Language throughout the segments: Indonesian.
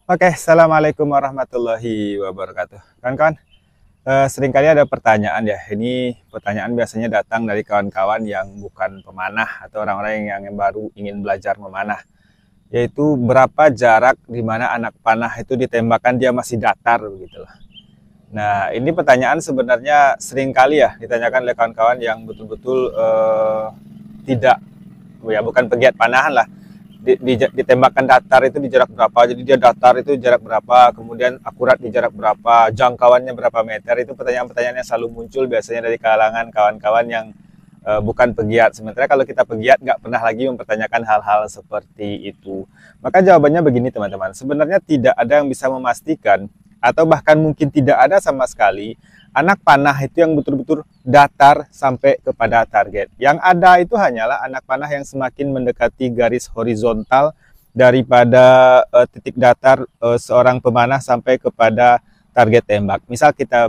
Oke, Assalamualaikum warahmatullahi wabarakatuh. Kawan-kawan, seringkali ada pertanyaan ya. Ini pertanyaan biasanya datang dari kawan-kawan yang bukan pemanah atau orang-orang yang baru ingin belajar memanah. Yaitu berapa jarak di mana anak panah itu ditembakkan dia masih datar begitu loh. Nah, ini pertanyaan sebenarnya seringkali ya ditanyakan oleh kawan-kawan yang betul-betul tidak, ya bukan pegiat panahan lah, ditembakkan datar itu di jarak berapa, jadi dia datar itu jarak berapa, kemudian akurat di jarak berapa, jangkauannya berapa meter. Itu pertanyaan-pertanyaan yang selalu muncul biasanya dari kalangan kawan-kawan yang bukan pegiat. Sementara kalau kita pegiat nggak pernah lagi mempertanyakan hal-hal seperti itu. Maka jawabannya begini teman-teman, sebenarnya tidak ada yang bisa memastikan atau bahkan mungkin tidak ada sama sekali anak panah itu yang betul-betul datar sampai kepada target. Yang ada itu hanyalah anak panah yang semakin mendekati garis horizontal daripada titik datar seorang pemanah sampai kepada target tembak. Misal kita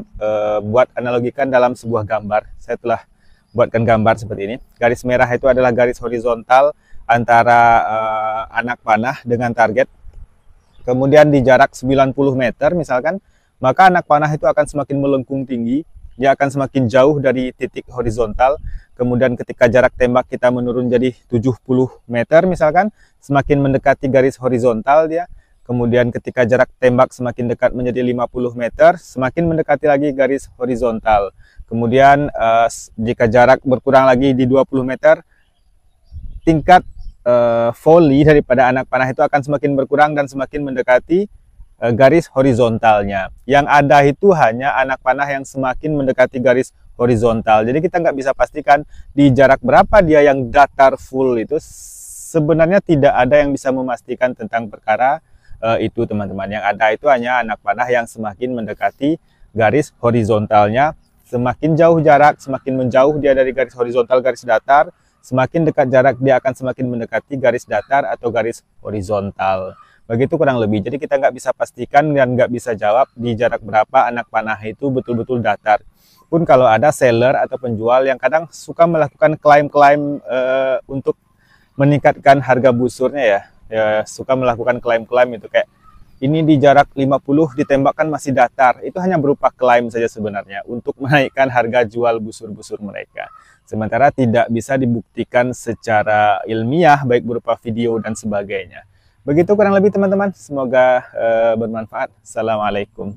buat analogikan dalam sebuah gambar. Saya telah buatkan gambar seperti ini. Garis merah itu adalah garis horizontal antara anak panah dengan target. Kemudian di jarak 90 meter misalkan, maka anak panah itu akan semakin melengkung tinggi, dia akan semakin jauh dari titik horizontal. Kemudian ketika jarak tembak kita menurun jadi 70 meter misalkan, semakin mendekati garis horizontal dia. Kemudian ketika jarak tembak semakin dekat menjadi 50 meter, semakin mendekati lagi garis horizontal. Kemudian jika jarak berkurang lagi di 20 meter, tingkat volley daripada anak panah itu akan semakin berkurang dan semakin mendekati garis horizontalnya. Yang ada itu hanya anak panah yang semakin mendekati garis horizontal. Jadi kita nggak bisa pastikan di jarak berapa dia yang datar full itu. Sebenarnya tidak ada yang bisa memastikan tentang perkara itu teman-teman. Yang ada itu hanya anak panah yang semakin mendekati garis horizontalnya. Semakin jauh jarak, semakin menjauh dia dari garis horizontal, garis datar. Semakin dekat jarak dia akan semakin mendekati garis datar atau garis horizontal. Begitu kurang lebih. Jadi kita nggak bisa pastikan dan nggak bisa jawab di jarak berapa anak panah itu betul-betul datar. Pun kalau ada seller atau penjual yang kadang suka melakukan klaim-klaim untuk meningkatkan harga busurnya ya, suka melakukan klaim-klaim itu kayak ini di jarak 50 ditembakkan masih datar. Itu hanya berupa klaim saja sebenarnya untuk menaikkan harga jual busur-busur mereka. Sementara tidak bisa dibuktikan secara ilmiah baik berupa video dan sebagainya. Begitu kurang lebih teman-teman, semoga bermanfaat. Assalamualaikum.